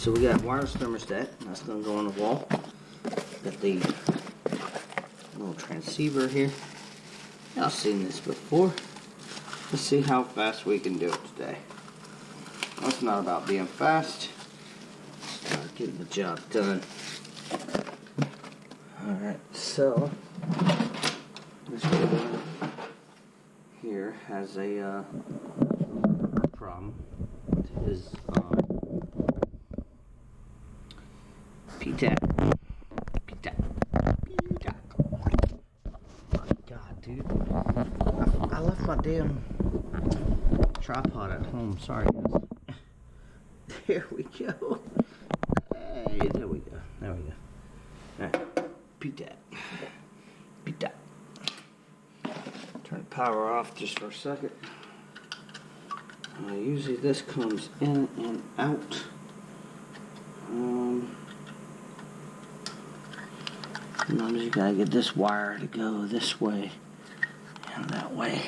So we got wireless thermostat, that's going to go on the wall. Got the little transceiver here. I've seen this before. Let's see how fast we can do it today. Well, it's not about being fast. It's about getting the job done. Alright, so this one here has a problem. Is PTAC. My God, dude. I left my damn tripod at home. Sorry, guys. There we go. Hey, there we go. There we go. Alright. PTAC. Turn the power off just for a second. Usually this comes in and out. Sometimes you gotta get this wire to go this way and that way.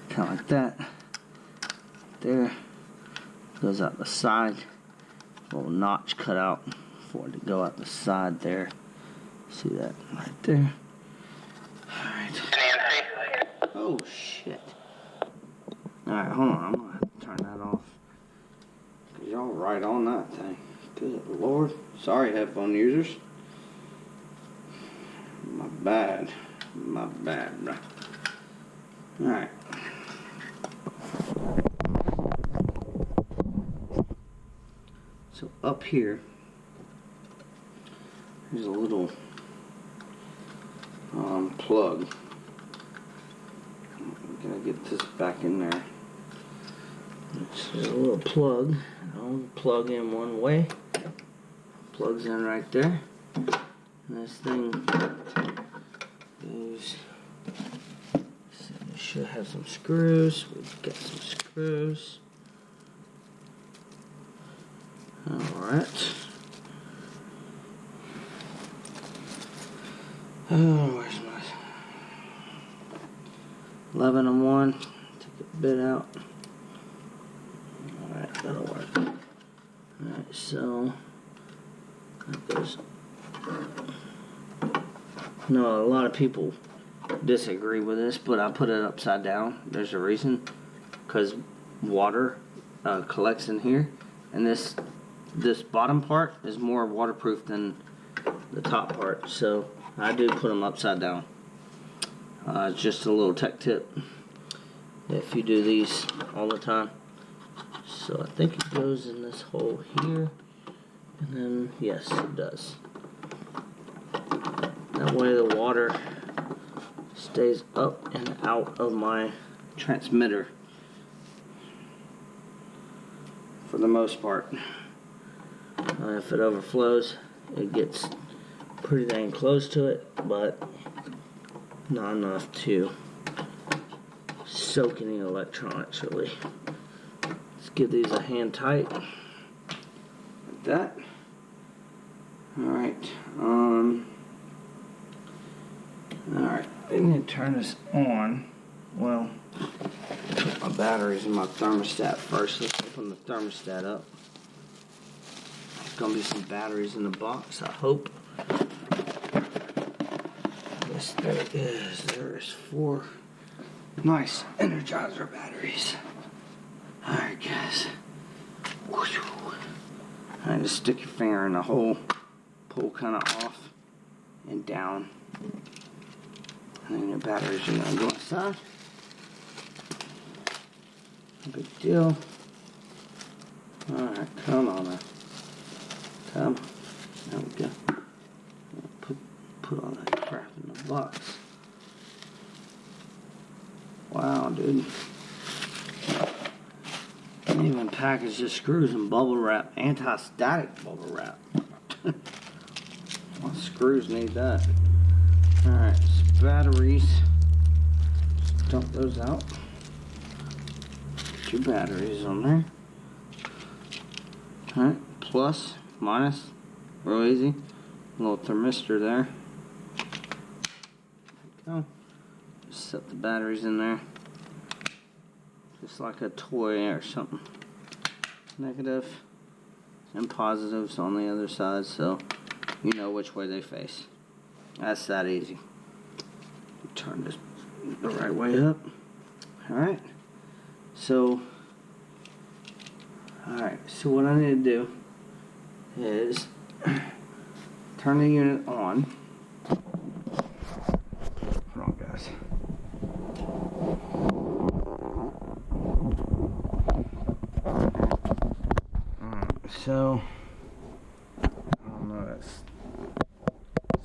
Kind of like that. There. Goes out the side. Little notch cut out for it to go out the side there. See that right there? Alright. Oh shit. Alright, hold on. I'm gonna have to turn that off. Cause y'all right on that thing. Good Lord. Sorry, headphone users. My bad, bro. Alright. So up here, there's a little plug. I'm gonna get this back in there. There's a little plug. I'll plug in one way. Plugs in right there. And this thing goes. So it should have some screws. We've got some screws. Alright. Oh, where's my 11 and 1? Take a bit out. Alright, that'll work. Alright, so that goes. No, a lot of people disagree with this, but I put it upside down. There's a reason. Because water collects in here, and this bottom part is more waterproof than the top part, so I do put them upside down. It's just a little tech tip if you do these all the time. So I think it goes in this hole here, and then yes, it does. That way the water stays up and out of my transmitter for the most part. If it overflows, it gets pretty dang close to it, but not enough to soak any electronics really. Let's give these a hand tight like that. Alright, alright, I need to turn this on. Well, put my batteries in my thermostat first. Let's open the thermostat up. There's gonna be some batteries in the box, I hope. Yes, there is. There is 4 nice Energizer batteries. Alright, guys. Alright, just stick your finger in the hole, pull kind of off and down, and then your batteries are going to go inside. Good deal. Alright, come on now. Come. There we go. Put all that crap in the box. Wow, dude. They even packaged the screws in bubble wrap, anti-static bubble wrap. What screws need that? Alright, so batteries. Just dump those out. Put your batteries on there. Alright, plus, minus, real easy. Little thermistor there. There we go. Just set the batteries in there. Just like a toy or something. Negative. and positives on the other side, so you know which way they face. That's that easy. Turn this the right way up. Alright. So what I need to do is turn the unit on. Hold on, guys. So I don't know,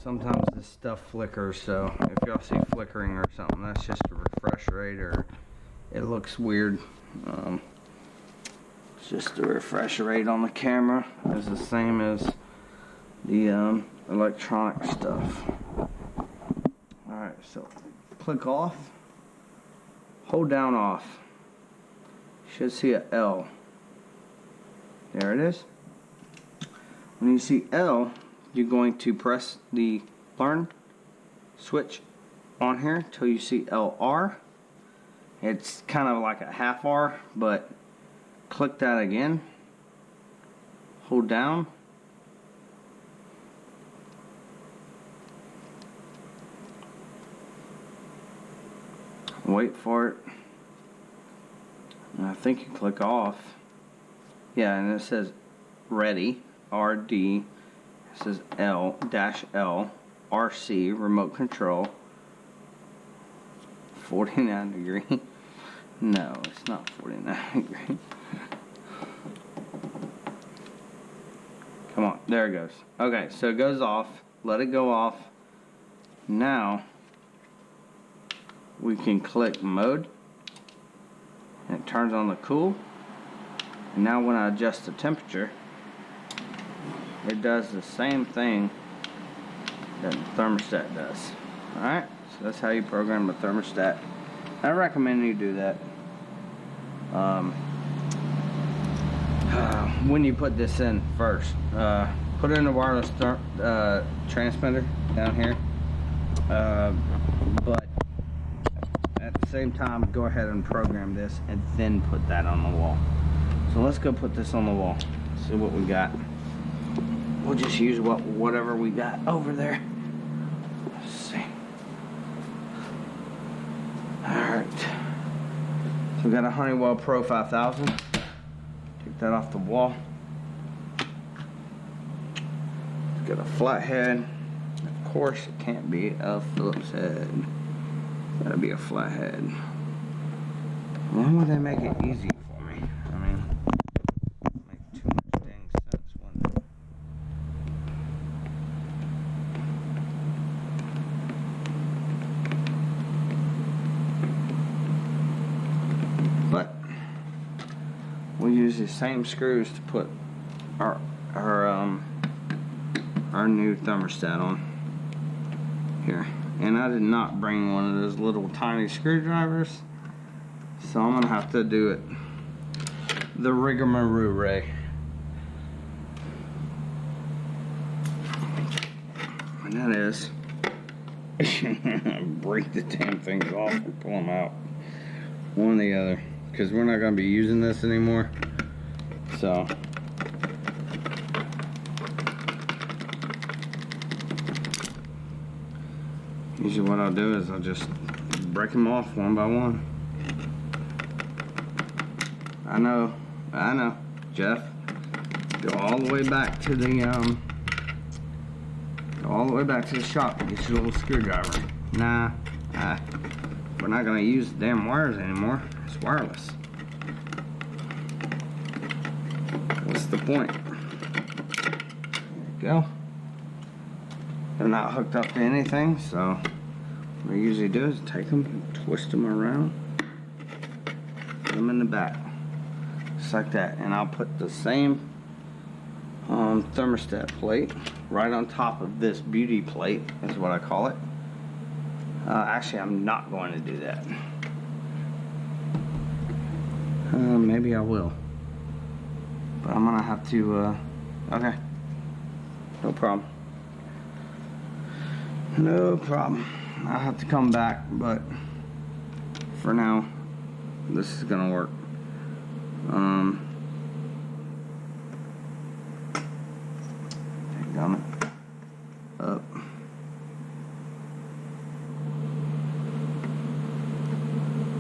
sometimes this stuff flickers, so if y'all see flickering or something, that's just a refresh rate, or it looks weird. It's just the refresh rate on the camera is the same as the electronic stuff. Alright, so click off, hold down off. You should see a L. There it is. When you see L, you're going to press the learn switch on here until you see LR. It's kind of like a half R, but click that again. Hold down. Wait for it. And I think you click off. Yeah, and it says ready, RD. It says L-L, RC, remote control. 49 degree. No, it's not 49 degree. Come on, there it goes. Okay, so it goes off. Let it go off. Now we can click mode, and it turns on the cool. And now when I adjust the temperature, it does the same thing that the thermostat does. Alright, so that's how you program a thermostat. I recommend you do that. When you put this in first, put it in a wireless transmitter down here. But at the same time, go ahead and program this and then put that on the wall. So let's go put this on the wall. See what we got. We'll just use whatever we got over there. Let's see. Alright. So we got a Honeywell Pro 5000. Take that off the wall. It's got a flat head. Of course it can't be a Phillips head. It's gotta be a flat head. Why would they make it easy for me? I mean, make too much dang sense, wouldn't it? But we use the same screws to put our new thermostat on here. And I did not bring one of those little tiny screwdrivers, so I'm gonna have to do it the rigmarole way. And that is break the damn things off and pull them out, one or the other, because we're not gonna be using this anymore. So usually what I'll do is I'll just break them off one by one. I know, Jeff. Go all the way back to the shop and get your little screwdriver. Nah, we're not gonna use the damn wires anymore. It's wireless. What's the point? There you go. They're not hooked up to anything, so what I usually do is take them, twist them around, put them in the back, just like that. And I'll put the same thermostat plate right on top of this beauty plate, is what I call it. Actually, I'm not going to do that. Maybe I will, but I'm gonna have to. Okay, no problem. No problem. I'll have to come back, but for now, this is gonna work.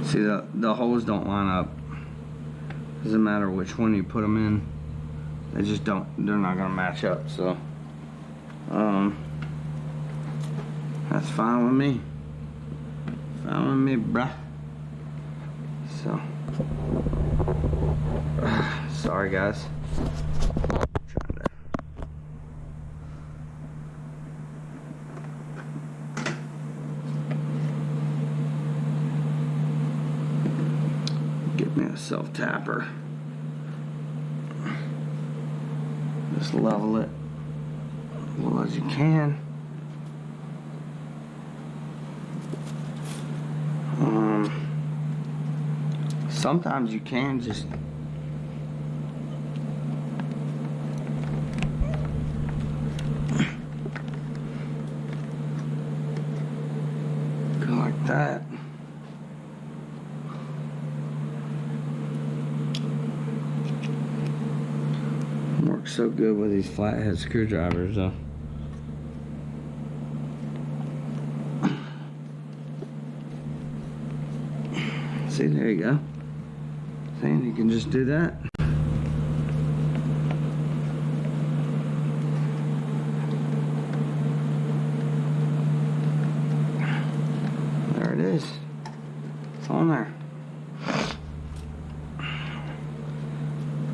See, the holes don't line up. Doesn't matter which one you put them in. They just don't, they're not gonna match up, so that's fine with me. Fine with me, bruh. So sorry guys. Trying to get me a self-tapper. Just level it as well as you can. Sometimes you can just go like that. Works so good with these flathead screwdrivers though. See, there you go. See, you can just do that. There it is. It's on there.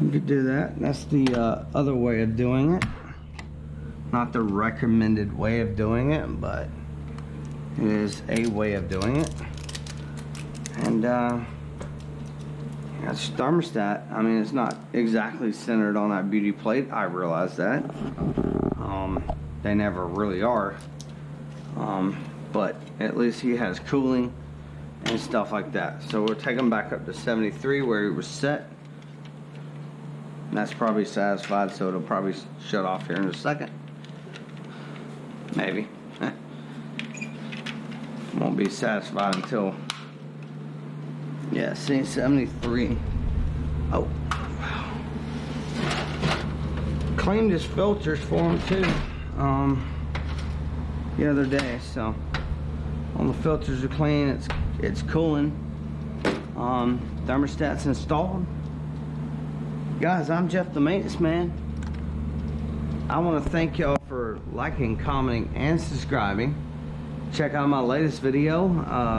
You could do that. That's the other way of doing it. Not the recommended way of doing it, but it is a way of doing it. And that's thermostat. I mean, it's not exactly centered on that beauty plate. I realize that. They never really are. But at least he has cooling and stuff like that. So we'll take him back up to 73 where he was set. And that's probably satisfied, so it'll probably shut off here in a second. Maybe. Won't be satisfied until, yeah, see, 73. Oh. Cleaned his filters for him too the other day, so all the filters are clean. It's cooling. Thermostat's installed. Guys, I'm Jeff the Maintenance Man. I want to thank y'all for liking, commenting, and subscribing. Check out my latest video.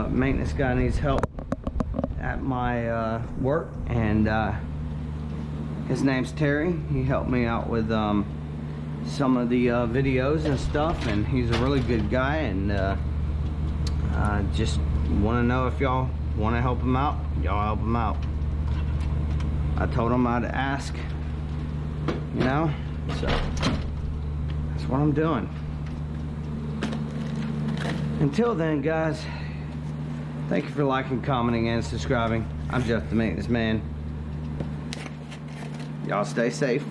Maintenance guy needs help at my work, and his name's Terry. He helped me out with some of the videos and stuff, and he's a really good guy, and just want to know if y'all want to help him out. Y'all help him out. I told him I'd ask, you know, so that's what I'm doing. Until then, guys, thank you for liking, commenting, and subscribing. I'm Jeff the Maintenance Man. Y'all stay safe.